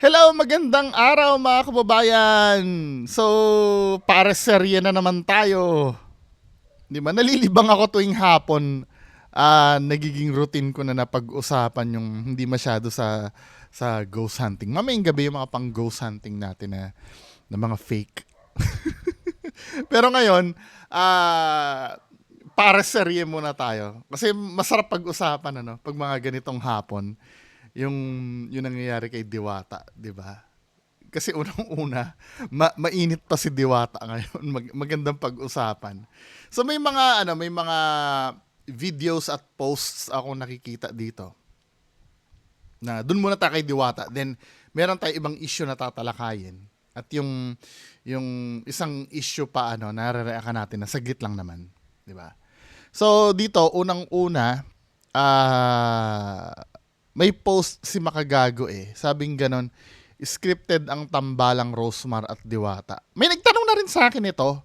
Hello, magandang araw mga kababayan. So, para serye na naman tayo. Di ba? Nalilibang ako tuwing hapon. Nagiging routine ko na napag-usapan yung hindi masyado sa ghost hunting. Mamayang gabi yung mga pang ghost hunting natin na mga fake. Pero ngayon, para serye muna tayo. Kasi masarap pag-usapan pag mga ganitong hapon yung nangyayari kay Diwata, 'di ba? Kasi unang-una, mainit pa si Diwata ngayon. Magandang pag-usapan. So may mga videos at posts ako nakikita dito. Na doon muna tayo kay Diwata. Then meron tayong ibang issue na tatalakayin. At yung isang issue pa nare-react natin na saglit lang naman, 'di ba? So dito unang-una may post si Makagago Sabing ganon, scripted ang tambalang Rosemar at Diwata. May nagtanong na rin sa akin ito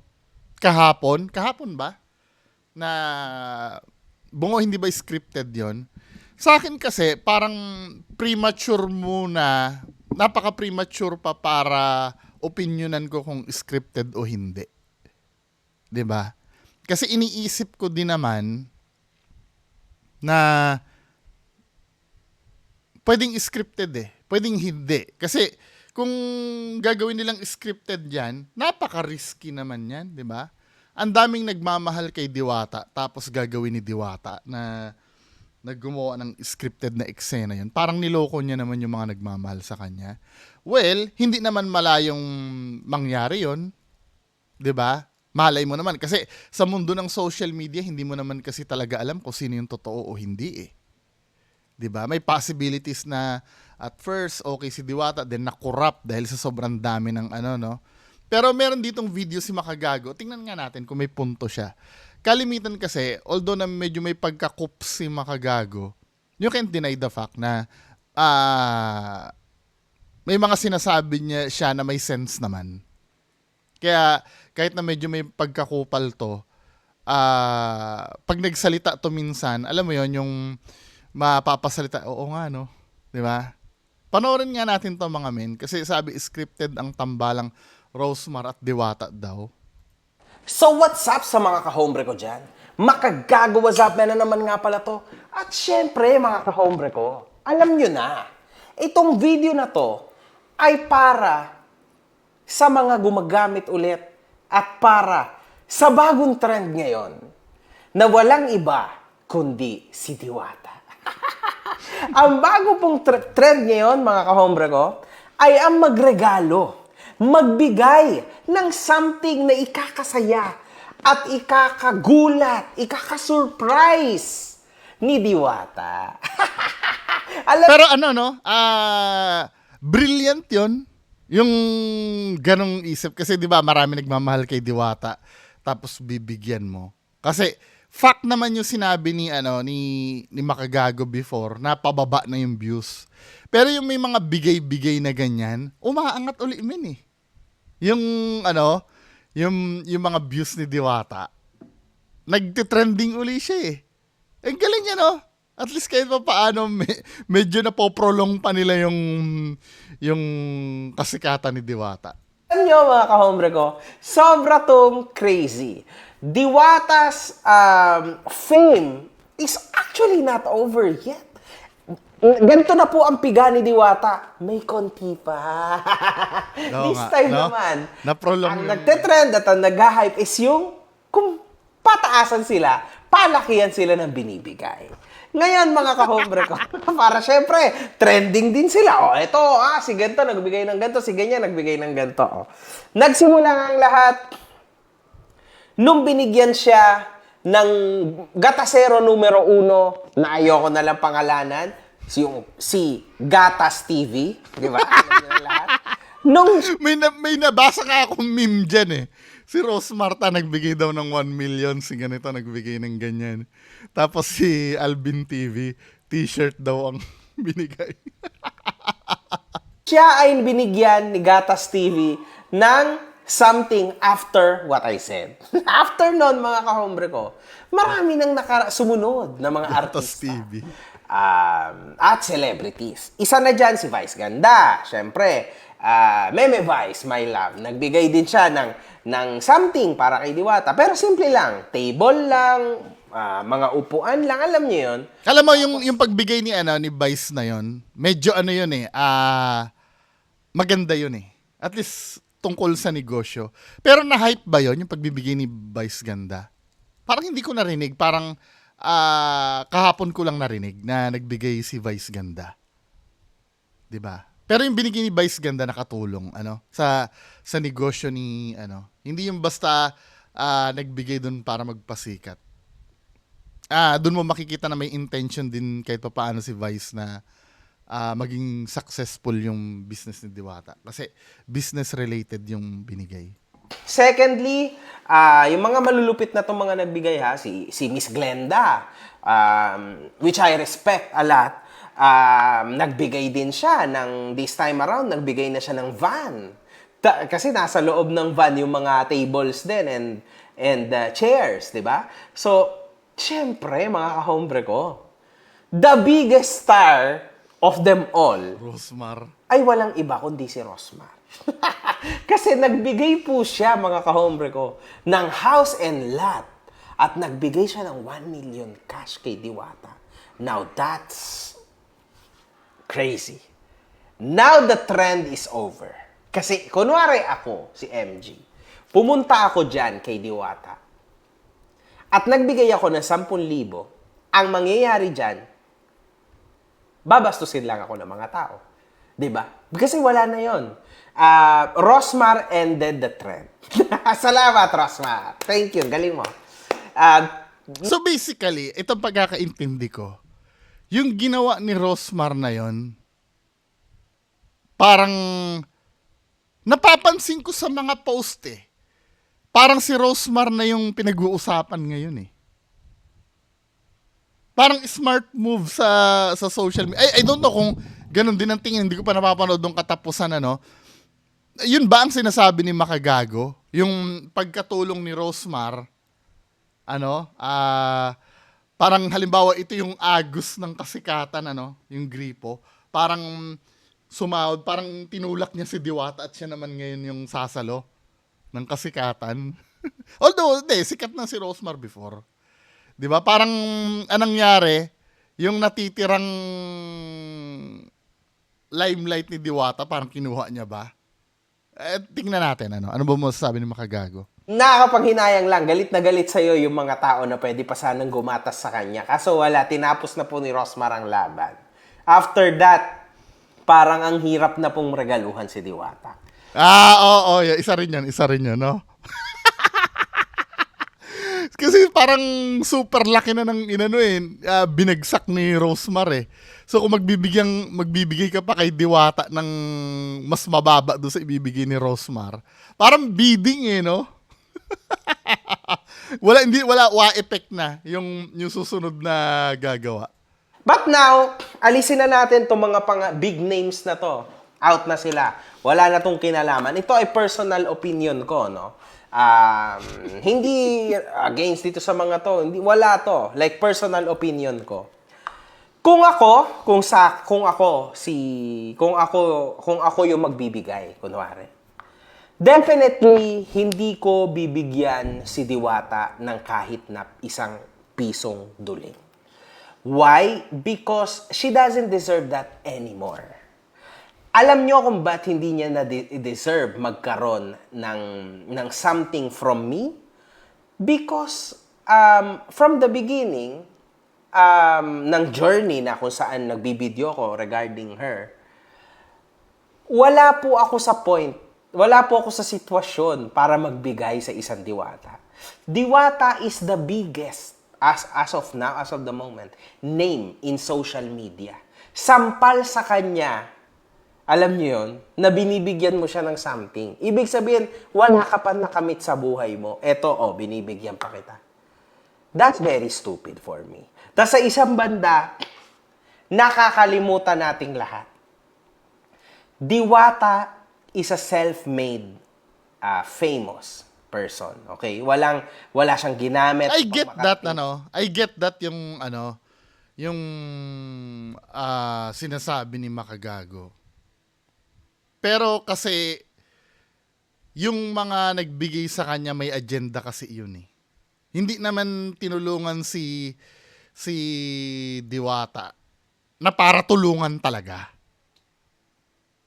kahapon ba? Na bungo hindi ba scripted 'yon? Sa akin kasi parang premature muna, napaka-premature pa para opinionan ko kung scripted o hindi. 'Di ba? Kasi iniisip ko din naman na pwedeng scripted pwedeng hindi. Kasi kung gagawin nilang scripted yan, napaka-risky naman yan, di ba? Ang daming nagmamahal kay Diwata, tapos gagawin ni Diwata na gumawa ng scripted na eksena yun. Parang niloko niya naman yung mga nagmamahal sa kanya. Well, hindi naman malayong mangyari yun, di ba? Malay mo naman. Kasi sa mundo ng social media, hindi mo naman kasi talaga alam kung sino yung totoo o hindi 'Di ba? May possibilities na at first okay si Diwata, then na-corrupt dahil sa sobrang dami ng Pero meron ditong video si Makagago. Tingnan nga natin kung may punto siya. Kalimitan kasi, although na medyo may pagkakup si Makagago, you can't deny the fact na may mga sinasabi niya siya na may sense naman. Kaya kahit na medyo may pagkakupal to, pag nagsalita to minsan, alam mo yon yung mapapasalita, oo nga di ba? Panoorin nga natin to mga men, kasi sabi scripted ang tambalang Rosemar at Diwata daw. So what's up sa mga kahombre ko dyan? Makagago, what's up na naman nga pala to. At syempre mga kahombre ko, alam nyo na, itong video na to ay para sa mga gumagamit ulit at para sa bagong trend ngayon na walang iba kundi si Diwata. Ang bago pong trend ngayon, mga kahombre ko, ay ang magregalo, magbigay ng something na ikakasaya at ikakagulat, ikakasurprise ni Diwata. Pero brilliant yon yung ganong isip. Kasi di ba marami nagmamahal kay Diwata, tapos bibigyan mo. Kasi fact naman yung sinabi ni Makagago before na pababa na yung views. Pero yung may mga bigay-bigay na ganyan, umaangat uli Yung yung mga views ni Diwata, nagte-trending uli siya Ang galing niya At least kahit pa paano medyo napoprolong pa nila yung kasikatan ni Diwata. Alam nyo mga kahombre ko, sobra tong crazy. Diwata's fame is actually not over yet. Ganito na po ang piga ni Diwata. May konti pa. This time naman, ang nagte-trend at ang nag-hype is yung kung pataasan sila, palakihan sila ng binibigay. Ngayon, mga kahombre ko, para syempre, trending din sila. Ito, si ganito, nagbigay ng ganito, si ganyan, nagbigay ng ganito. Nagsimula nga ang lahat nung binigyan siya ng gatasero numero 1, na ayoko na lang pangalanan, si Gatas TV. Di ba? Alam niyo na lahat. May nabasa ka akong meme dyan Si Rose Marta nagbigay daw ng 1 million, si ganito nagbigay ng ganyan. Tapos si Alvin TV, t-shirt daw ang binigay. Siya ay binigyan ni Gatas TV ng something after what I said. After nun, mga kahombre ko, marami nang sumunod na mga Gatas artista. TV. at celebrities. Isa na dyan si Vice Ganda. Siyempre, Meme Vice, my love. Nagbigay din siya ng something para kay Diwata. Pero simple lang. Table lang, mga upuan lang. Alam niyo yun. Alam mo, yung pagbigay ni Vice na yon, medyo yun eh, maganda yun eh. At least, tungkol sa negosyo. Pero na-hype ba yon yung pagbibigay ni Vice Ganda? Parang hindi ko narinig. Parang kahapon ko lang narinig na nagbigay si Vice Ganda. 'Di ba? Pero yung binigay ni Vice Ganda nakatulong sa negosyo ni hindi yung basta nagbigay dun para magpasikat. Doon mo makikita na may intention din kahit pa paano si Vice na maging successful yung business ni Diwata. Kasi business related yung binigay. Secondly, yung mga malulupit na itong mga nagbigay si Miss Glenda, which I respect a lot, nagbigay din siya this time around, nagbigay na siya ng van. Kasi nasa loob ng van yung mga tables din and chairs, di ba? So, syempre, mga kahombre ko, the biggest star of them all Rosmar. ay walang iba kundi si Rosmar. Kasi nagbigay po siya, mga kahombre ko, ng house and lot. At nagbigay siya ng 1 million cash kay Diwata. Now that's crazy. Now the trend is over. Kasi kunwari ako, si MG, pumunta ako dyan kay Diwata. At nagbigay ako ng 10,000, ang mangyayari dyan, babastusin lang ako ng mga tao. Diba? Kasi wala na yon. Rosmar ended the trend. Salamat, Rosmar. Thank you. Galing mo. So basically, itong pagkakaintindi ko, yung ginawa ni Rosmar na yon, parang napapansin ko sa mga post eh. Parang si Rosmar na yung pinag-uusapan ngayon eh. Parang smart move sa social media. I don't know kung ganun din ang tingin. Hindi ko pa napapanood ng katapusan Yun ba ang sinasabi ni Makagago? Yung pagkatulong ni Rosmar, parang halimbawa ito yung agos ng kasikatan, yung gripo. Parang sumahod, parang tinulak niya si Diwata at siya naman ngayon yung sasalo ng kasikatan. Although, sikat na si Rosmar before. 'Di ba? Parang anong nangyari, yung natitirang limelight ni Diwata, parang kinuha niya ba? Tingnan natin, ano ba mo sasabi ni Makagago? Nakakapanghinayang lang, galit na galit sa'yo yung mga tao na pwede pa sanang gumatas sa kanya. Kaso wala, tinapos na po ni Rosmar ang laban. After that, parang ang hirap na pong regaluhan si Diwata. Oo, isa rin yun, no? Kasi parang super laki na ng binagsak ni Rosmar eh. So kung magbibigay ka pa kay Diwata ng mas mababa doon sa ibibigay ni Rosmar, parang bidding no? wala effect na yung susunod na gagawa. But now, alisin na natin itong mga big names na to. Out na sila. Wala na tong kinalaman. Ito ay personal opinion ko, no? Hindi against dito sa mga to. Wala to. Like personal opinion ko. Kung ako yung magbibigay, kunwari. Definitely, hindi ko bibigyan si Diwata ng kahit na isang pisong duling. Why? Because she doesn't deserve that anymore. Alam nyo kung ba't hindi niya na-deserve magkaroon ng something from me? Because from the beginning, ng journey na kung saan nagbibideo ko regarding her, wala po ako sa sitwasyon para magbigay sa isang Diwata. Diwata is the biggest, as of now, as of the moment, name in social media. Sampal sa kanya, alam niyo yun, na binibigyan mo siya ng something. Ibig sabihin, wala ka pa nakamit sa buhay mo. Eto, binibigyan pa kita. That's very stupid for me. Tapos sa isang banda, nakakalimutan nating lahat. Diwata is a self-made, famous person. Okay? Wala siyang ginamit. I get that, I get that yung yung sinasabi ni Makagago. Pero kasi yung mga nagbigay sa kanya may agenda kasi yun eh. Hindi naman tinulungan si Diwata na para tulungan talaga.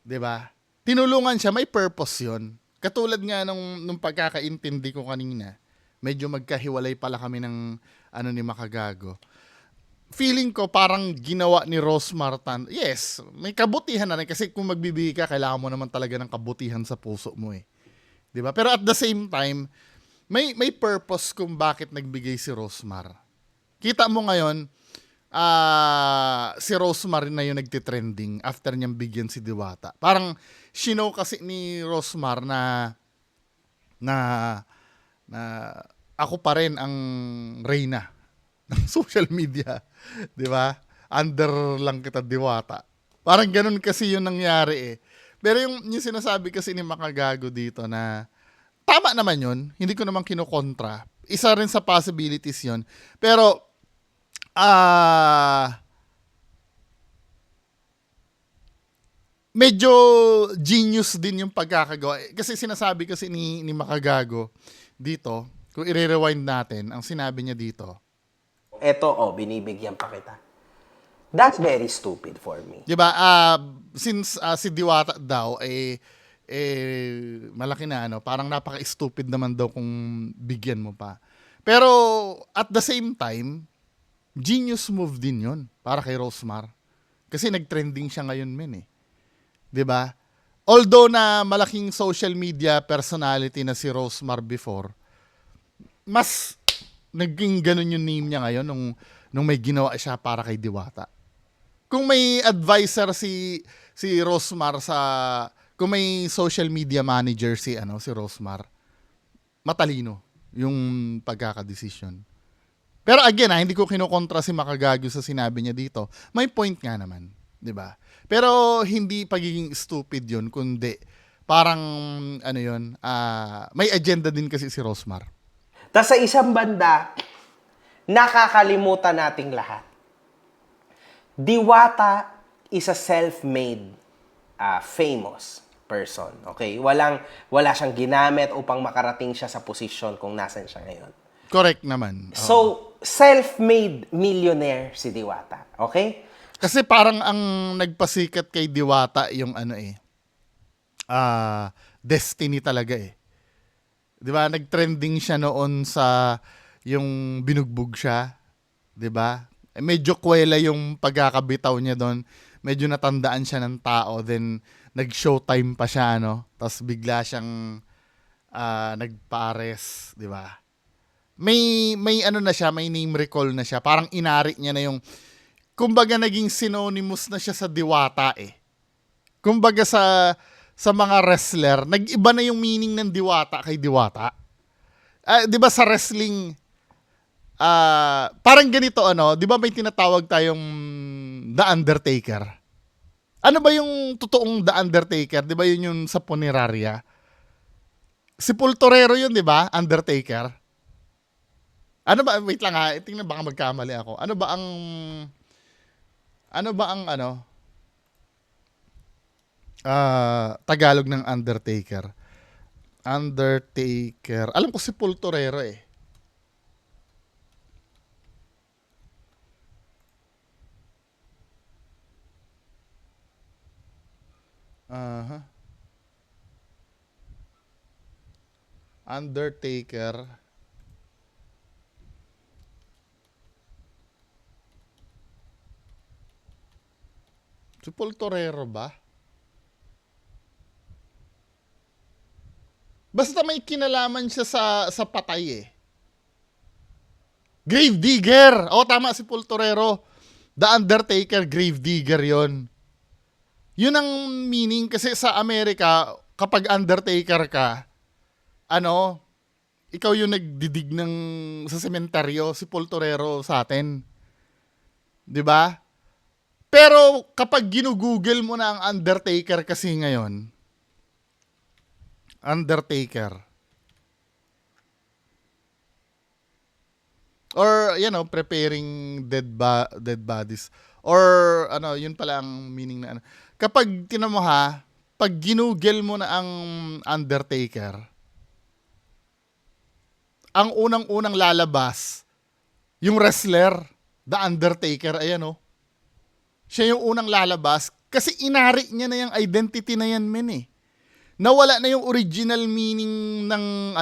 'Di ba? Tinulungan siya, may purpose 'yon. Katulad nga nung pagkakaintindi ko kanina, medyo magkahiwalay pala kami ng ni Makagago. Feeling ko parang ginawa ni Rosmar Tan. Yes, may kabutihan na rin kasi kung magbibigay ka, kailangan mo naman talaga ng kabutihan sa puso mo eh. 'Di ba? Pero at the same time, may purpose kung bakit nagbigay si Rosmar. Kita mo ngayon, si Rosmar na yung nagtitrending after niyang bigyan si Diwata. Parang shinow kasi ni Rosmar na na ako pa rin ang reyna ng social media, 'di ba? Under lang kita Diwata. Parang ganun kasi yung nangyari eh. Pero yung sinasabi kasi ni Makagago dito na tama naman yun, hindi ko naman kinukontra. Isa rin sa possibilities yun. Pero medyo genius din yung pagkakagawa. Kasi sinasabi kasi ni Makagago dito, kung i-rewind natin, ang sinabi niya dito, Eto, binibigyan pa kita. That's very stupid for me. 'di ba? Since si Diwata daw malaki na parang napaka-stupid naman daw kung bigyan mo pa. Pero at the same time, genius move din 'yon para kay Rosmar. Kasi nag-trending siya ngayon men eh. 'Di ba? Although na malaking social media personality na si Rosmar before, mas naging ganun yung name niya ngayon nung may ginawa siya para kay Diwata. Kung may advisor si Rosmar kung may social media manager si Rosmar, matalino yung pagkakadesisyon. Pero again, hindi ko kinukontra si Makagago sa sinabi niya dito. May point nga naman, 'di ba? Pero hindi pagiging stupid 'yun, kundi parang may agenda din kasi si Rosmar. Tas sa isang banda, nakakalimutan nating lahat. Diwata is a self-made, famous person. Okay? Wala siyang ginamit upang makarating siya sa posisyon kung nasan siya ngayon. Correct naman. So, self-made millionaire si Diwata. Okay? Kasi parang ang nagpasikat kay Diwata yung destiny talaga eh. 'Di ba? Nag-trending siya noon sa yung binugbog siya, 'di ba? Medyo kwela yung pagkakabitaw niya doon. Medyo natandaan siya ng tao, then nag-showtime pa siya tapos bigla siyang nagpares, 'di ba? May na siya, may name recall na siya. Parang inari niya na yung kumbaga naging synonymous na siya sa Diwata eh. Kumbaga sa mga wrestler, nag-iba na yung meaning ng Diwata kay Diwata. 'Di ba sa wrestling parang ganito 'di ba may tinatawag tayong The Undertaker? Ano ba yung totoong The Undertaker? 'Di ba yun yung sa punerarya? Si Pultorero yun, 'di ba? Undertaker. Ano ba, wait lang tingnan baka magkamali ako. Ano ba ang Tagalog ng Undertaker? Undertaker. Alam ko si Pultorero eh. Undertaker. Si Pultorero ba? Basta may kinalaman siya sa patay eh. Grave Digger! Tama si Pultorero. The Undertaker, Grave Digger yon. Yun ang meaning kasi sa Amerika, kapag Undertaker ka, ikaw yung nagdidig sa sementeryo, si Pultorero sa atin. 'Di ba? Pero kapag ginugoogle mo na ang Undertaker kasi ngayon, Undertaker. Or, preparing dead bodies. Or, yun pala ang meaning na ano. Kapag, tinan mo ha, pag ginugel mo na ang Undertaker, ang unang-unang lalabas, yung wrestler, The Undertaker, ayan oh. Siya yung unang lalabas kasi inari niya na yung identity na yan, men eh. Nawala na yung original meaning ng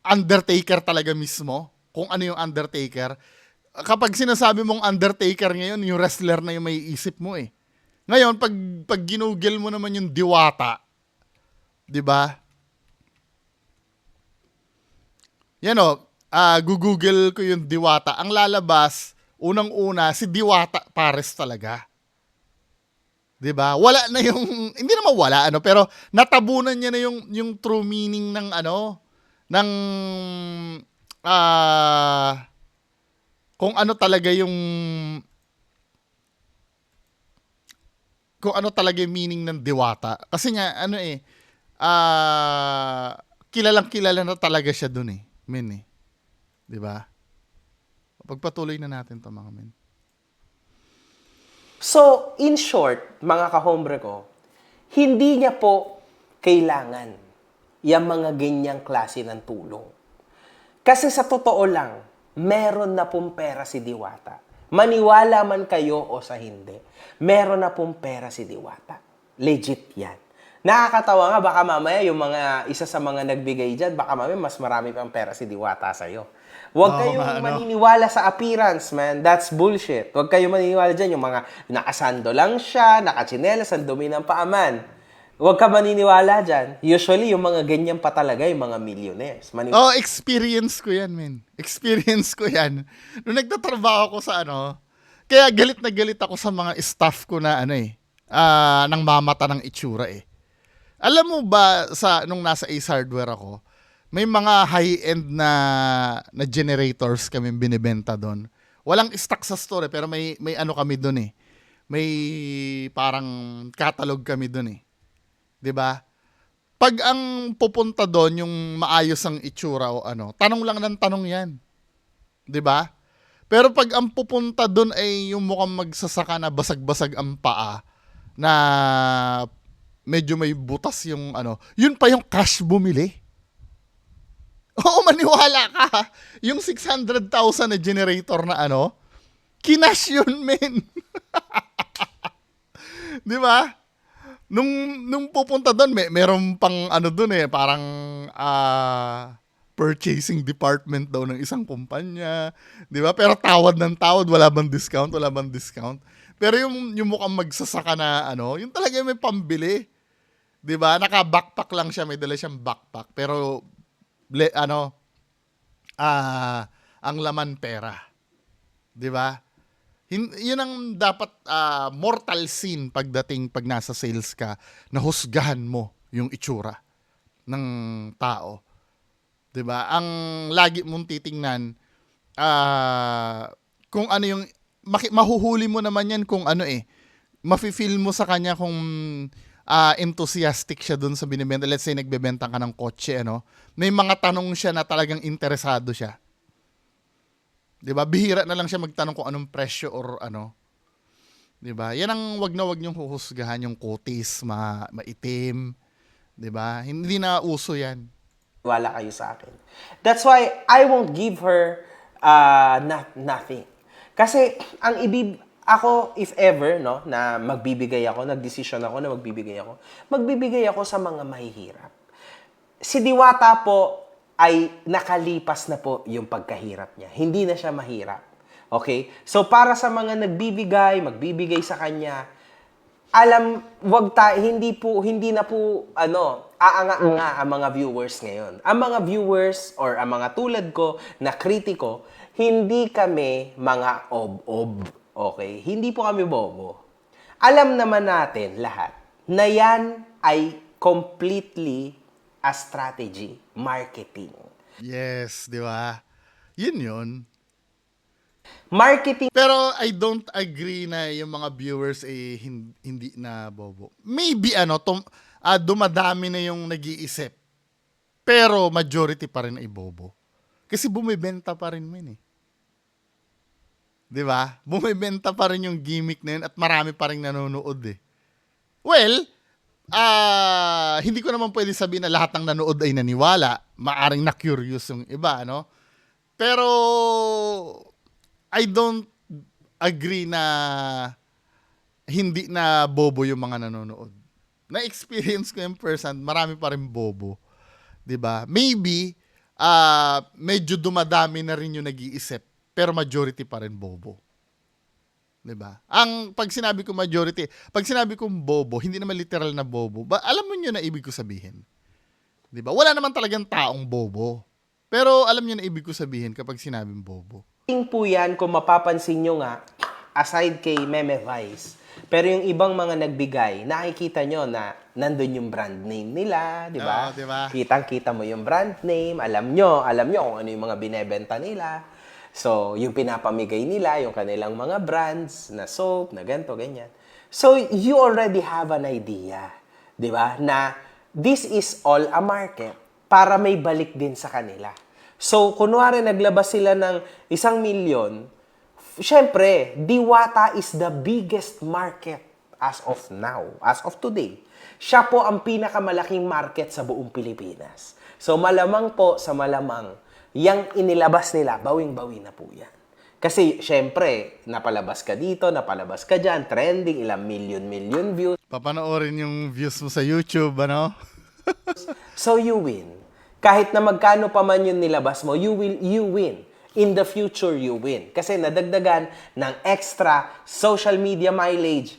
Undertaker talaga mismo. Kung ano yung Undertaker. Kapag sinasabi mong Undertaker ngayon, yung wrestler na yung may isip mo eh. Ngayon, pag ginugel mo naman yung Diwata, di ba? Yan o, gugugel ko yung Diwata. Ang lalabas, unang-una, si Diwata Pares talaga. 'Di ba? Wala na yung hindi naman wala pero natabunan niya na yung true meaning ng kung ano talaga yung yung meaning ng Diwata. Kasi nga kilalang kilala na talaga siya dun eh. Men eh. 'Di ba? Pagpatuloy na natin 'to mga men. So, in short, mga kahombre ko, hindi niya po kailangan yung mga ganyang klase ng tulong. Kasi sa totoo lang, meron na pong pera si Diwata. Maniwala man kayo o sa hindi, meron na pong pera si Diwata. Legit yan. Nakakatawa nga, baka mamaya yung isa sa mga nagbigay dyan, baka mamaya mas marami pang pera si Diwata sa'yo. Huwag kayong maniniwala sa appearance, man. That's bullshit. Huwag kayong maniniwala dyan. Yung mga nakasando lang siya, nakachinelas, ang dumi ng paaman. Huwag ka maniniwala dyan. Usually, yung mga ganyan pa talaga, yung mga millionaires. Experience ko yan, men. Experience ko yan. Nung nagtatrabaho ko sa kaya galit na galit ako sa mga staff ko na nang mamata ng itsura eh. Alam mo ba, nung nasa Ace Hardware ako, may mga high-end na generators kami binibenta doon. Walang stock sa store pero may kami doon eh. May parang catalog kami doon eh. 'Di ba? Pag ang pupunta doon yung maayos ang itsura o tanong lang ng tanong 'yan. 'Di ba? Pero pag ang pupunta doon ay yung mukhang magsasaka na basag-basag ang paa na medyo may butas yung yun pa yung cash bumili. Oo, maniwala ka. Yung 600,000 na generator na kinash yun, men. Di ba? Nung pupunta doon, meron pang doon eh, parang purchasing department daw ng isang kumpanya. Di ba? Pero tawad ng tawad, wala bang discount. Pero yung mukhang magsasaka na yung talaga may pambili. Di ba? Naka-backpack lang siya, may dala siyang backpack. Pero ang laman pera. 'Di ba? Yun ang dapat mortal sin pag nasa sales ka, na husgahan mo yung itsura ng tao. 'Di ba? Ang lagi mong titingnan kung ano yung mahuhuli mo naman yan kung mafi-feel mo sa kanya kung enthusiastic siya dun sa binibenta. Let's say nagbebenta ka ng kotse, may mga tanong siya na talagang interesado siya. 'Di ba? Bihira na lang siya magtanong kung anong presyo or 'Di ba? Yan ang wag niyong huhusgahan yung kutis, maitim, 'di ba? Hindi na uso 'yan. Wala kayo sa akin. That's why I won't give her nothing. Kasi ako, if ever, na magbibigay ako, nagdesisyon ako na magbibigay ako sa mga mahihirap. Si Diwata po ay nakalipas na po yung pagkahirap niya. Hindi na siya mahirap. Okay? So, para sa mga magbibigay sa kanya, hindi na po, aanga-anga ang mga viewers ngayon. Ang mga viewers or ang mga tulad ko na kritiko, hindi kami mga ob-ob. Okay? Hindi po kami bobo. Alam naman natin lahat na yan ay completely a strategy, marketing. Yes, di ba? Yun. Marketing. Pero I don't agree na yung mga viewers hindi na bobo. Maybe dumadami na yung nag-iisip Pero majority pa rin ay bobo. Kasi bumibenta pa rin min eh. 'Di ba? Bumibenta pa rin yung gimmick na yun at marami pa rin nanonood eh. Well, hindi ko naman pwede sabihin na lahat ng nanood ay naniwala. Maaring na-curious yung iba, no? Pero I don't agree na hindi na bobo yung mga nanonood. Na-experience ko yung person, marami pa rin bobo. 'Di ba? Maybe medyo dumadami na rin yung nag-iisip, pero majority pa rin bobo. 'Di ba? Pag sinabi ko majority, pag sinabi kong bobo, hindi naman literal na bobo. Alam mo niyo na ibig ko sabihin. 'Di ba? Wala naman talagang taong bobo. Pero alam niyo na ibig ko sabihin kapag sinabing bobo. Ting po yan, kung mapapansin nyo nga, aside kay Meme Vice, pero yung ibang mga nagbigay, nakikita nyo na nandun yung brand name nila, di ba? Oo, di ba? Kitang-kita mo yung brand name, alam nyo kung ano yung mga binebenta nila. So, yung pinapamigay nila, yung kanilang mga brands na soap, na ganito, ganyan. So, you already have an idea, di ba? Na this is all a market para may balik din sa kanila. So, kunwari naglabas sila ng 1,000,000, syempre, Diwata is the biggest market as of now, as of today. Siya po ang pinakamalaking market sa buong Pilipinas. So, malamang po sa malamang, yang inilabas nila, bawing-bawi na po yan. Kasi, syempre, napalabas ka dito, napalabas ka dyan, trending, ilang million views. Papanoorin yung views mo sa YouTube, ano? So, you win. Kahit na magkano pa man yung nilabas mo, you win. In the future, you win. Kasi nadagdagan ng extra social media mileage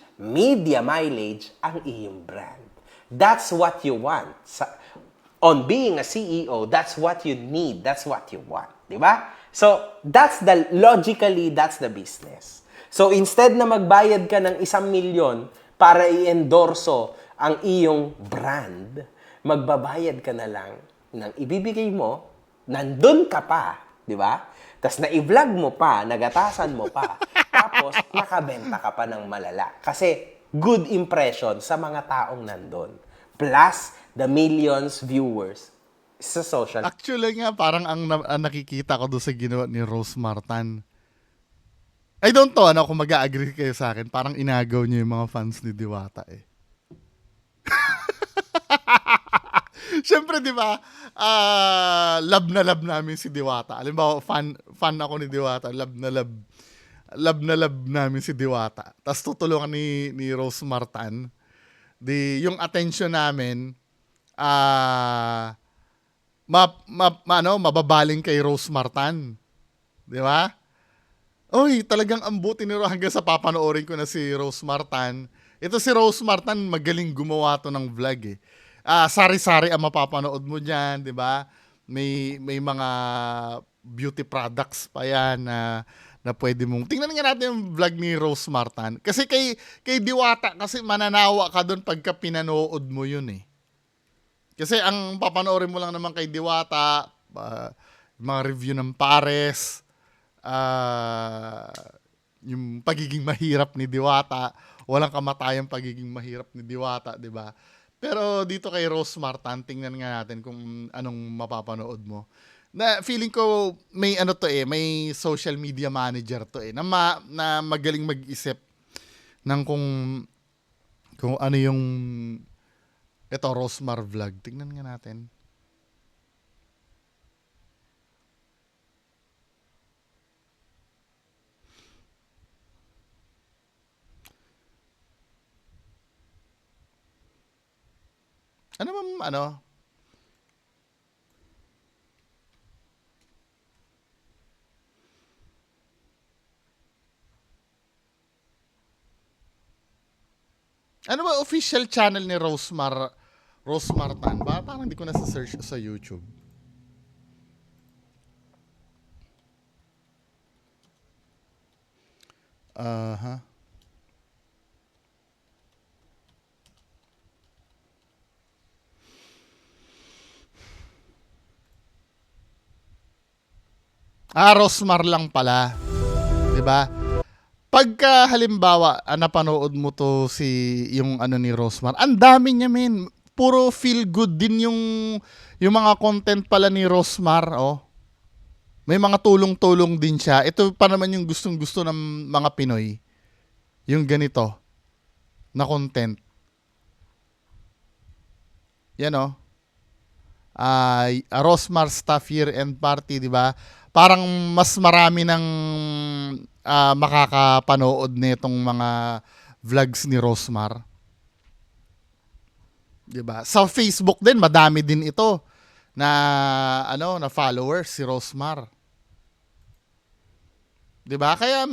ang iyong brand. That's what you want. On being a CEO, that's what you need. That's what you want. Diba? So, that's the business. So, instead na magbayad ka ng 1,000,000 para i-endorso ang iyong brand, magbabayad ka na lang ng ibibigay mo, nandun ka pa, di ba? Tapos na-i-vlog mo pa, nagatasan mo pa, tapos nakabenta ka pa ng malala. Kasi good impression sa mga taong nandun. Plus, the millions viewers sa social. Actually nga, parang ang nakikita ko doon sa ginawa ni Rose Martan. I don't know, kung mag-agree kayo sa akin, parang inagaw niyo yung mga fans ni Diwata eh. Siyempre, di ba, love na love namin si Diwata. Alam ba, fan ako ni Diwata. Love na love namin si Diwata. Tapos tutulungan ni Rose Martan. Yung attention namin, mababaling kay Rose Martan. Di ba? Oy, talagang ambutin ni Rose hanggang sa papanoorin ko na si Rose Martan. Ito si Rose Martan, magaling gumawa to ng vlog eh. Sari-sari ang mapapanood mo diyan, 'di ba? May mga beauty products pa 'yan na pwede mong. Tingnan nga natin yung vlog ni Rose Martan. Kasi kay Diwata kasi mananawa ka doon pagka pinanood mo 'yun eh. Kasi ang papanoorin mo lang naman kay Diwata, mga review ng pares, yung pagiging mahirap ni Diwata, walang kamatayang pagiging mahirap ni Diwata, 'di ba? Pero dito kay Rose Martan, tingnan nga natin kung anong mapapanood mo. Na feeling ko may may social media manager to eh na magaling mag-isip ng kung ano yung ito Rosmar vlog. Tingnan nga natin. Ano ba Ano ba official channel ni Rose Martan? Parang hindi ko na search sa YouTube. Aha. Rosmar lang pala. 'Di ba? Pagka halimbawa napanood mo to yung ni Rosmar, ang dami niya men, puro feel good din yung mga content pala ni Rosmar, oh. May mga tulong-tulong din siya. Ito pa naman yung gustong-gusto ng mga Pinoy. Yung ganito na content. Yan, oh. Rosmar Staff Year-End Party, di ba? Parang mas marami ng makakapanood nitong mga vlogs ni Rosmar. Di ba? Sa Facebook din, madami din ito na na followers si Rosmar. 'Di ba? Kaya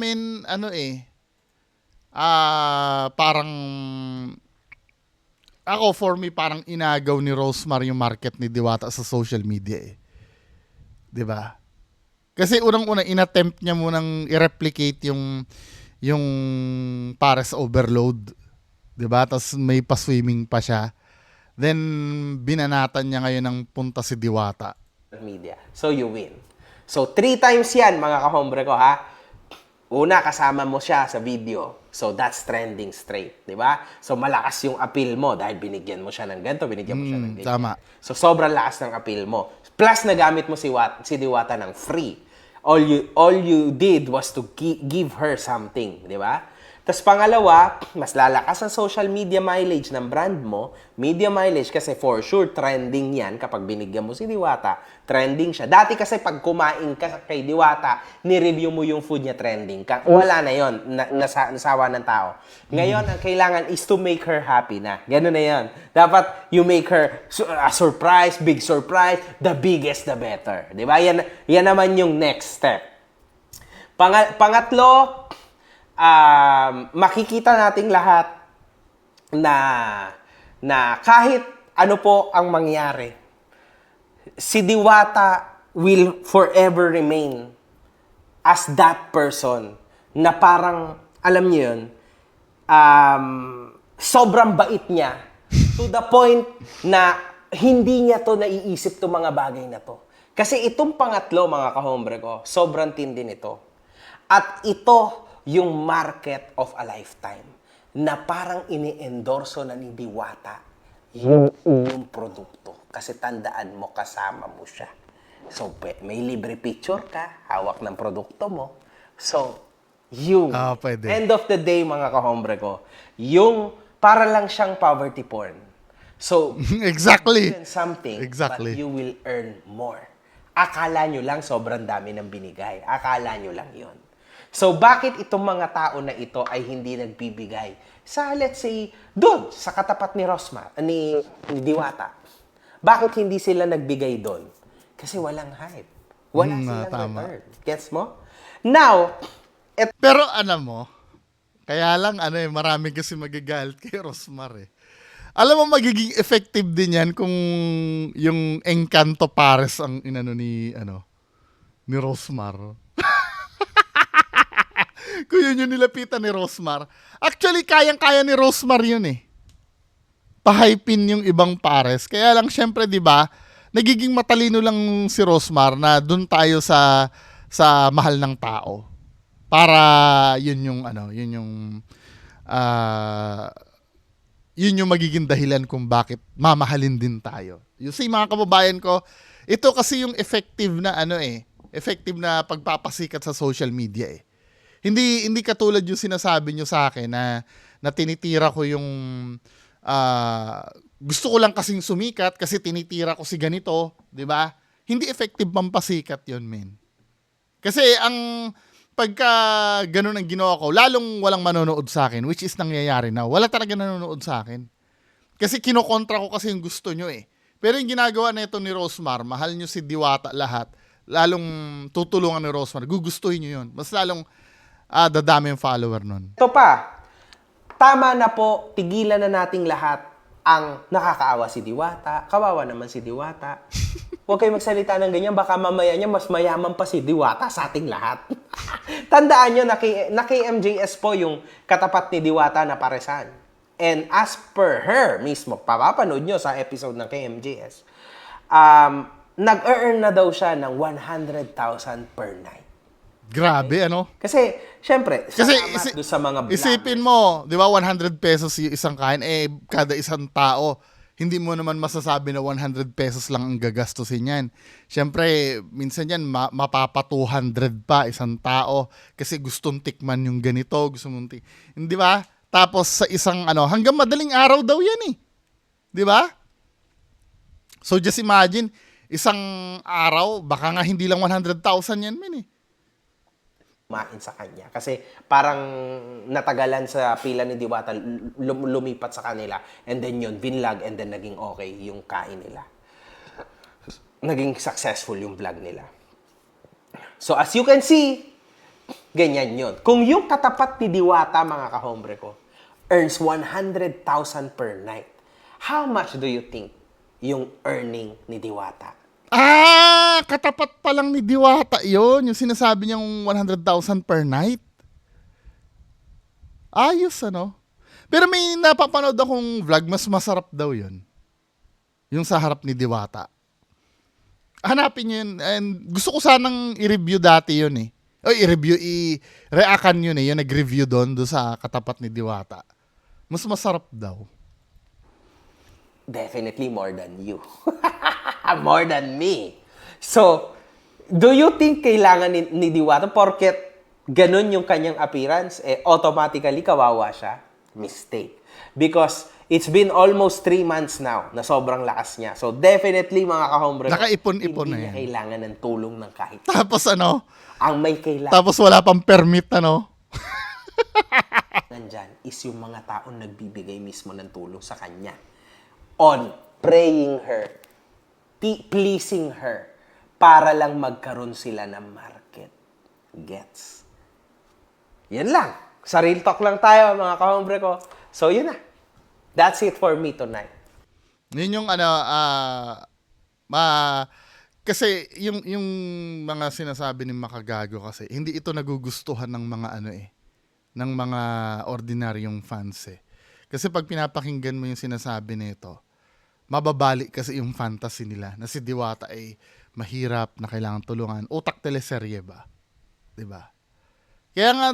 parang ako for me parang inagaw ni Rosmar yung market ni Diwata sa social media eh. 'Di ba? Kasi unang-una inattempt niya munang i-replicate yung Pares Overload, 'di ba? Tapos may pa-swimming pa siya. Then, binanatan niya ngayon ng punta si Diwata. Media. So, you win. So, 3 times yan, mga kahombre ko, ha? Una, kasama mo siya sa video. So, that's trending straight. Di ba? So, malakas yung appeal mo dahil binigyan mo siya ng ganito, binigyan mo siya ng ganyan. Tama. So, sobrang lakas ng appeal mo. Plus, nagamit mo si Diwata ng free. All you did was to give her something. Di ba? Tapos pangalawa, mas lalakas ang social media mileage ng brand mo. Media mileage kasi for sure trending yan kapag binigyan mo si Diwata. Trending siya. Dati kasi pag kumain ka kay Diwata, ni-review mo yung food niya trending. Wala na yon, nasawa ng tao. Ngayon, ang kailangan is to make her happy na. Ganun na yon. Dapat you make her a surprise, big surprise, the biggest, the better. Di ba? Yan naman yung next step. Pangatlo, makikita nating lahat na kahit ano po ang mangyari, si Diwata will forever remain as that person na parang, alam niyo yun, sobrang bait niya to the point na hindi niya to naiisip to mga bagay na to. Kasi itong pangatlo, mga kahombre ko, sobrang tindi nito. At ito yung market of a lifetime na parang ini-endorso na ni Diwata yung produkto. Kasi tandaan mo, kasama mo siya. So, may libre picture ka, hawak ng produkto mo. So, Pwede. end of the day, mga kahombre ko, yung para lang siyang poverty porn. So, Exactly. you earn something, Exactly. but you will earn more. Akala nyo lang sobrang dami ng binigay. Akala nyo lang yon. So, bakit itong mga tao na ito ay hindi nagbibigay? Sa, let's say, doon, sa katapat ni Rosmar, ni Diwata. Bakit hindi sila nagbigay doon? Kasi walang hype. Wala silang tama. return. Gets mo? Now, Pero mo, kaya lang marami kasi magagalit kay Rosmar eh. Alam mo, magiging effective din yan kung yung Encanto Pares ang ni Rosmar. Kung yun yung nilapitan ni Rosmar. Actually, kayang-kaya ni Rosmar yun eh. Pahypin yung ibang Pares. Kaya lang, syempre, di ba, nagiging matalino lang si Rosmar na dun tayo sa mahal ng tao. Para yun yung yun yung magiging dahilan kung bakit mamahalin din tayo. You see, mga kababayan ko, ito kasi yung effective na effective na pagpapasikat sa social media eh. Hindi katulad yung sinasabi nyo sa akin na tinitira ko yung gusto ko lang kasing sumikat kasi tinitira ko si ganito, 'di ba? Hindi effective pampasikat 'yon, men. Kasi pagka ganun ang ginawa ko, lalong walang manonood sa akin, which is nangyayari na. Wala talaga nanonood sa akin. Kasi kinokontra ko kasi yung gusto nyo eh. Pero yung ginagawa na ito ni Rosmar, mahal nyo si Diwata lahat, lalong tutulungan ni Rosmar, gugustuhin nyo yun. Mas lalong dadami yung follower nun. ito pa, tama na po, tigilan na nating lahat ang nakakaawa si Diwata. Kawawa naman si Diwata. Huwag kayo magsalita ng ganyan, baka mamaya niya mas mayaman pa si Diwata sa ating lahat. Tandaan nyo, na kay MJS po yung katapat ni Diwata na paresan. And as per her mismo, papapanood nyo sa episode ng kay MJS, nag-earn na daw siya ng 100,000 per night. Grabe, Kasi, syempre, Kasi sa mga vloggers. isipin mo, di ba, 100 pesos yung isang kain, kada isang tao, hindi mo naman masasabi na 100 pesos lang ang gagastusin yan. Siyempre, minsan yan, mapapa 200 pa isang tao kasi gustong tikman yung ganito, gusto mong hindi ba? Tapos sa isang hanggang madaling araw daw yan eh. Di ba? So just imagine, isang araw, baka nga hindi lang 100,000 yan, men eh. Kumain sa kanya. Kasi parang natagalan sa pila ni Diwata, lumipat sa kanila. And then yun, binlog and then naging okay yung kain nila. Naging successful yung vlog nila. So as you can see, ganyan yun. Kung yung katapat ni Diwata, mga kahombre ko, earns 100,000 per night, how much do you think yung earning ni Diwata? Katapat pa lang ni Diwata yon, yung sinasabi niyang 100,000 per night. Ayos, Pero may napapanood akong vlog, mas masarap daw yon. Yung sa harap ni Diwata. Hanapin niyo yun. And gusto ko sanang i-review dati yun eh. O i-reactan yun eh. Yung nag-review doon sa katapat ni Diwata. Mas masarap daw. Definitely more than you. More than me. So, do you think kailangan ni Diwata, porket ganun yung kanyang appearance, automatically kawawa siya? Mistake. Because it's been almost 3 months now na sobrang lakas niya. So, definitely, mga kahombre, nakaipon-ipon na hindi niya yan. kailangan ng tulong ng kahit. Tapos Ang may kailangan tapos wala pang permit, nandyan is yung mga taong nagbibigay mismo ng tulong sa kanya. On praying her, pleasing her, para lang magkaroon sila ng market. Gets? Yan lang. Sa real talk lang tayo, mga kahombre ko. So, yun na. That's it for me tonight. Yun yung kasi yung mga sinasabi ni Makagago kasi hindi ito nagugustuhan ng mga ng mga ordinaryong fans eh. Kasi pag pinapakinggan mo yung sinasabi nito, mababalik kasi yung fantasy nila na si Diwata ay mahirap na kailangan tulungan. Utak teleserye ba? 'Di ba? Kaya nga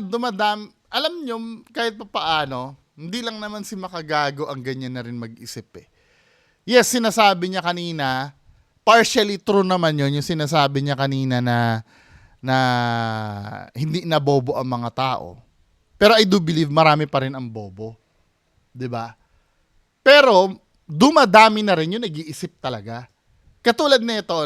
alam nyo, kahit pa paano, hindi lang naman si Makagago ang ganyan na rin mag-isip eh. Yes, sinasabi niya kanina, partially true naman yun, yung sinasabi niya kanina na hindi na bobo ang mga tao. Pero I do believe marami pa rin ang bobo. 'Di ba? Pero dumadami na rin yung nag-iisip talaga. Katulad nito,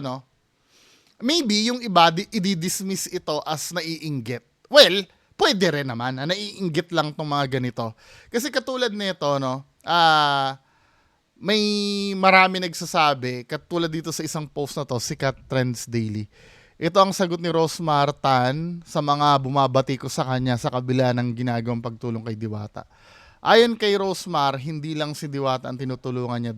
maybe yung iba i-dismiss ito as naiinggit. Well, pwede rin naman na naiinggit lang tong mga ganito. Kasi katulad nito, may marami nagsasabi, katulad dito sa isang post na to, Sikat Trends Daily. Ito ang sagot ni Rosmar Tan sa mga bumabati ko sa kanya sa kabila ng ginagawang pagtulong kay Diwata. Ayon kay Rosmar, hindi lang si Diwata ang tinutulungan niya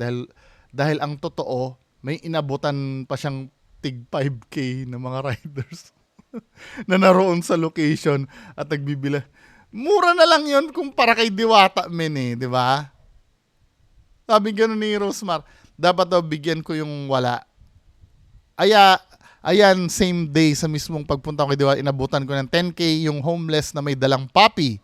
dahil ang totoo, may inabutan pa siyang tig 5K na mga riders na naroon sa location at nagbibila. Mura na lang yon kumpara kay Diwata, men eh, di ba? Sabi gano'n ni Rosmar, dapat daw bigyan ko yung wala. Ayan, same day sa mismong pagpunta ko kay Diwata, inabutan ko ng 10K yung homeless na may dalang puppy.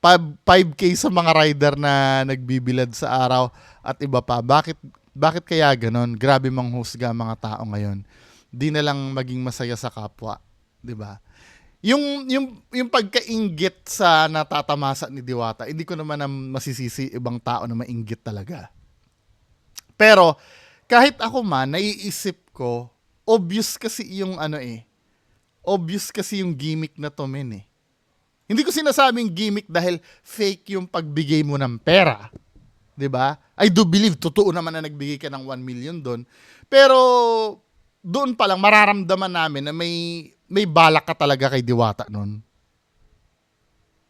5K sa mga rider na nagbibilad sa araw at iba pa. Bakit kaya ganon? Grabe manghusga ang mga tao ngayon. Di na lang maging masaya sa kapwa, 'di ba? Yung pagkainggit sa natatamasa ni Diwata, hindi ko naman masisisi ibang tao na mainggit talaga. Pero kahit ako man, naiisip ko, obvious kasi yung obvious kasi yung gimmick na to, men eh. Hindi ko sinasabing gimmick dahil fake yung pagbigay mo ng pera. 'Di ba? I do believe totoo naman na nagbigay ka ng 1 million doon. Pero doon pa lang mararamdaman namin na may balak ka talaga kay Diwata noon.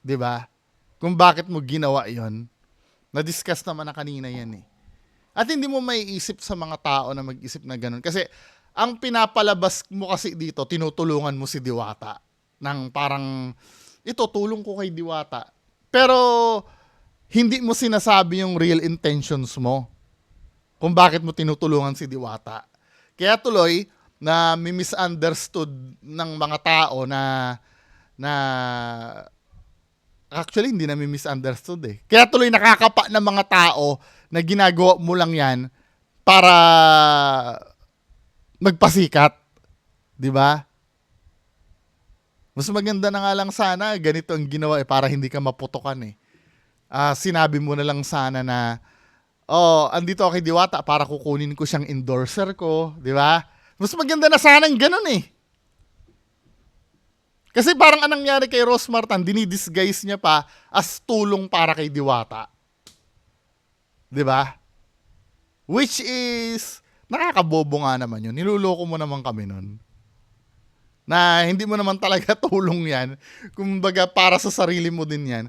'Di ba? Kung bakit mo ginawa 'yon. Na-discuss naman na kanina 'yan eh. At hindi mo maiisip sa mga tao na mag-isip na ganun kasi ang pinapalabas mo kasi dito, tinutulungan mo si Diwata ng parang ito, tulong ko kay Diwata. Pero, hindi mo sinasabi yung real intentions mo kung bakit mo tinutulungan si Diwata. Kaya tuloy, na misunderstood ng mga tao na actually, hindi na misunderstood eh. Kaya tuloy nakakapa ng mga tao na ginagawa mo lang yan para magpasikat, 'di ba? Mas maganda na nga lang sana ganito ang ginawa para hindi ka maputokan eh. Sinabi mo na lang sana na, oh, andito ako kay Diwata para kukunin ko siyang endorser ko, 'di ba? Mas maganda na sana ng ganun eh. Kasi parang anong nangyari kay Rose Martin, dinidisguise niya pa as tulong para kay Diwata. 'Di ba? Which is nakakabobo nga naman 'yun. Niluloko mo naman kami nun. Na hindi mo naman talaga tulong 'yan. Kumbaga para sa sarili mo din 'yan.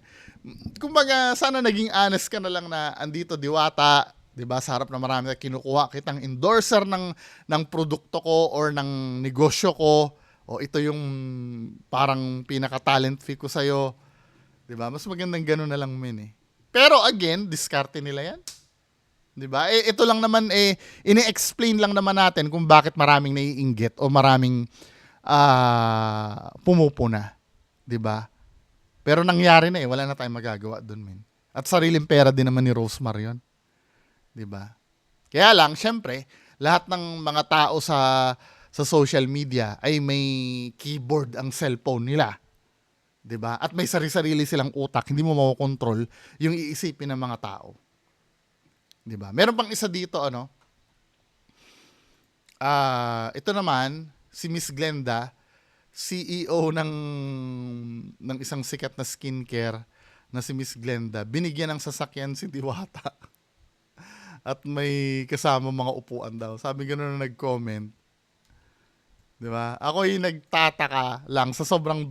Kumbaga sana naging honest ka na lang na andito Diwata, 'di ba? Sa harap na marami kinukuha kitang endorser ng produkto ko or ng negosyo ko. O ito yung parang pinaka-talent fee ko sa'yo. 'Di ba? Mas magandang gano'n na lang men eh. Pero again, diskarte nila 'yan. 'Di ba? Ito lang naman ini-explain lang naman natin kung bakit maraming naiinggit o maraming pumupuna, 'di ba? Pero nangyari na wala na tayong magagawa doon, men. At sariling pera din naman ni Rosemar 'yon, 'di ba? Kaya lang, syempre, lahat ng mga tao sa social media ay may keyboard ang cellphone nila, 'di ba? At may sarili-sarili silang utak, hindi mo makokontrol yung iisipin ng mga tao. 'Di ba? Meron pang isa dito ito naman si Miss Glenda, CEO ng isang sikat na skincare na si Miss Glenda, binigyan ng sasakyan si Diwata. At may kasama mga upuan daw. Sabi gano'n na nag-comment. 'Di ba? Ako yung nagtataka lang sa sobrang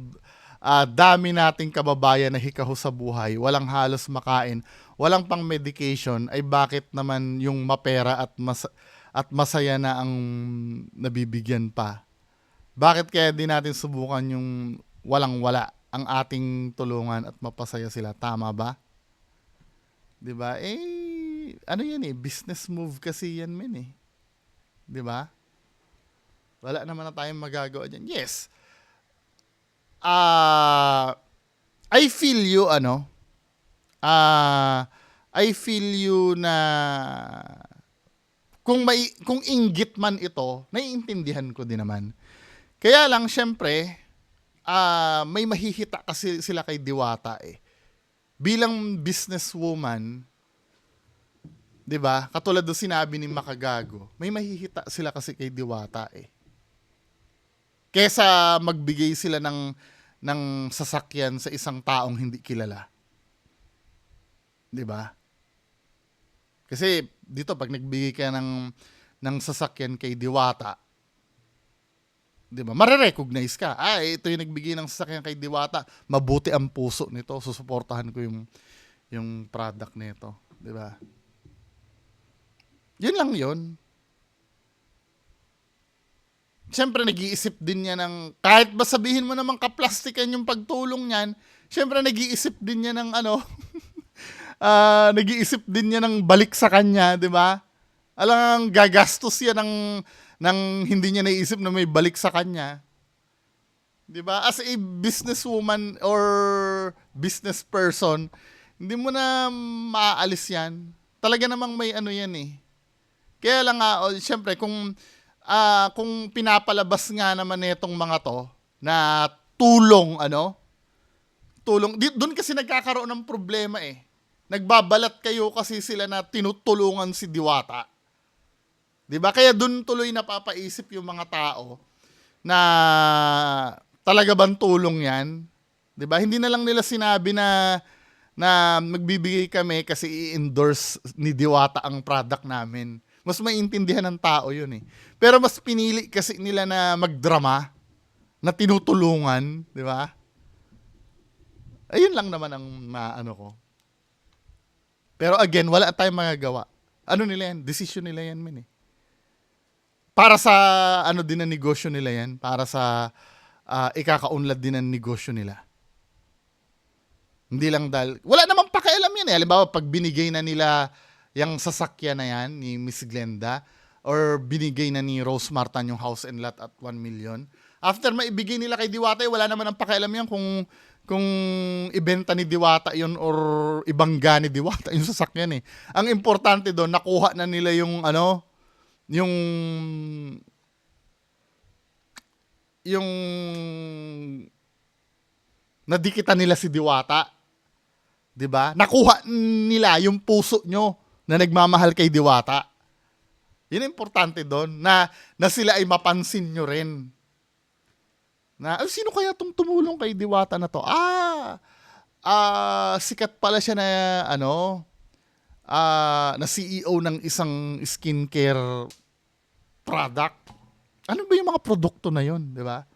dami nating kababayan na hikaho sa buhay, walang halos makain, walang pang medication, ay bakit naman yung mapera at masaya na ang nabibigyan pa? Bakit kaya di natin subukan yung walang-wala ang ating tulungan at mapasaya sila? Tama ba? 'Di ba? Ano yan business move kasi yan men eh. 'Di ba? Wala naman na tayong magagawa diyan. Yes. I feel you I feel you na kung inggit man ito, naiintindihan ko din naman. Kaya lang syempre, may mahihita kasi sila kay Diwata eh. Bilang businesswoman, 'di ba? Katulad do sinabi ni Makagago, may mahihita sila kasi kay Diwata eh. Kesa magbigay sila ng sasakyan sa isang taong hindi kilala. 'Di ba? Kasi dito pag nagbigay ka ng sasakyan kay Diwata, 'di ba? Mare-recognize ka. Ito yung nagbigay ng sasakyan kay Diwata. Mabuti ang puso nito. Susuportahan ko yung product nito, 'di ba? Yun lang 'yon. Siyempre nag-iisip din niya kahit ba sabihin mo namang kaplastikan yung pagtulong niyan, siyempre nag-iisip din niya ng nag-iisip din niya ng balik sa kanya, 'di ba? Alang gagastos yan ng hindi niya naisip na may balik sa kanya. 'Di ba? As a businesswoman or business person, hindi mo na maaalis yan. Talaga namang may yan eh. Kaya lang siyempre kung pinapalabas nga naman nitong mga to na tulong doon kasi nagkakaroon ng problema eh. Nagbabalat kayo kasi sila na tinutulungan si Diwata. 'Di ba? Kaya doon tuloy napapaisip yung mga tao na talaga bang tulong 'yan? 'Di ba? Hindi na lang nila sinabi na magbibigay kami kasi i-endorse ni Diwata ang product namin. Mas maintindihan ng tao 'yun eh. Pero mas pinili kasi nila na magdrama na tinutulungan, 'di ba? Ayun lang naman ang maano ko. Pero again, wala tayong magagawa. Ano nila yan? Decision nila yan, men eh. Para sa din ang negosyo nila yan. Para sa ikakaunlad din ang negosyo nila. Hindi lang dahil, wala namang pakialam yan eh. Halimbawa, pag binigay na nila yung sasakyan na yan ni Miss Glenda or binigay na ni Rose Martin yung house and lot at 1 million, after maibigay nila kay Diwata, wala naman ang pakialam yan kung ibenta ni Diwata yun or ibangga ni Diwata yung sasakyan eh. Ang importante doon, nakuha na nila yung yung yung nadikitan nila si Diwata, 'di ba? Nakuha nila yung puso nyo na nagmamahal kay Diwata. Yun ang importante doon na sila ay mapansin nyo rin. Na sino kaya tong tumulong kay Diwata na to? Sikat pala siya na na CEO ng isang skincare product. Ano ba yung mga produkto na yun, 'di ba?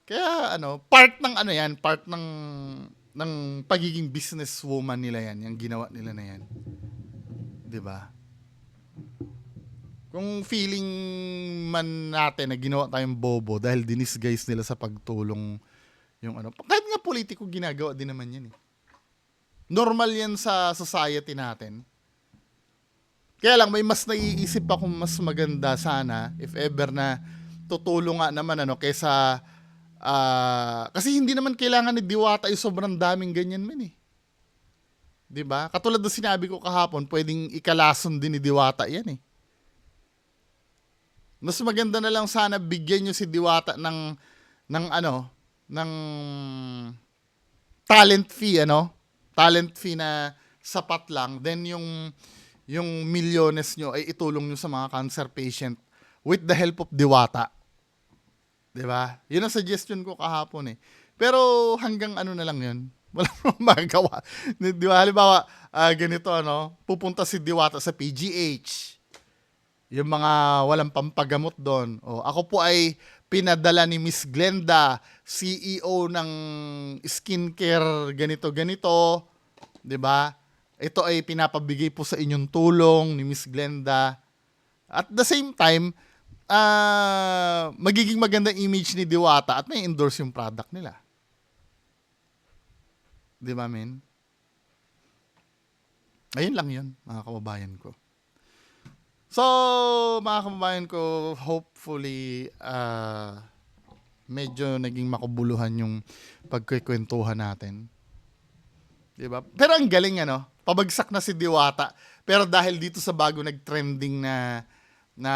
Kaya part ng yan, part ng pagiging businesswoman nila yan, yung ginawa nila na yan. 'Di ba? Kung feeling man natin na ginawa tayong bobo dahil dinisguise nila sa pagtulong yung kahit nga politiko ginagawa din naman yan eh. Normal yan sa society natin. Kaya lang may mas naiisip akong mas maganda sana if ever na tutulong nga naman kaysa kasi hindi naman kailangan ni Diwata yung sobrang daming ganyan man eh. 'Di ba? Katulad ng sinabi ko kahapon, pwedeng ikalason din ni Diwata 'yan eh. Mas maganda na lang sana bigyan niyo si Diwata ng ng talent fee talent fee na sapat lang, then yung milyones nyo ay itulong nyo sa mga cancer patient with the help of Diwata. 'Di ba? Yun ang suggestion ko kahapon eh. Pero hanggang na lang yun. Wala nang magagawa. 'Di ba? Halimbawa, ganito pupunta si Diwata sa PGH. Yung mga walang pampagamot doon. Ako po ay pinadala ni Miss Glenda, CEO ng skincare ganito-ganito. 'Di ba? Ito ay pinapabigay po sa inyong tulong ni Miss Glenda. At the same time, magiging magandang image ni Diwata at may endorse yung product nila. 'Di ba, men? Ayun lang yun, mga kababayan ko. So, mga kababayan ko, hopefully, medyo naging makabuluhan yung pagkikwentuhan natin. 'Di ba? Pero ang galing pabagsak na si Diwata. Pero dahil dito sa bago nag-trending na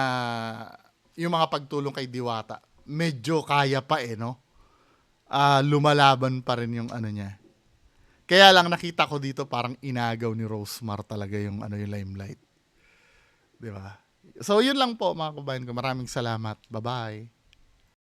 yung mga pagtulong kay Diwata, medyo kaya pa lumalaban pa rin yung niya. Kaya lang nakita ko dito parang inagaw ni Rosemar talaga yung yung limelight. 'Di ba? So, yun lang po mga kababayan ko. Maraming salamat. Bye-bye.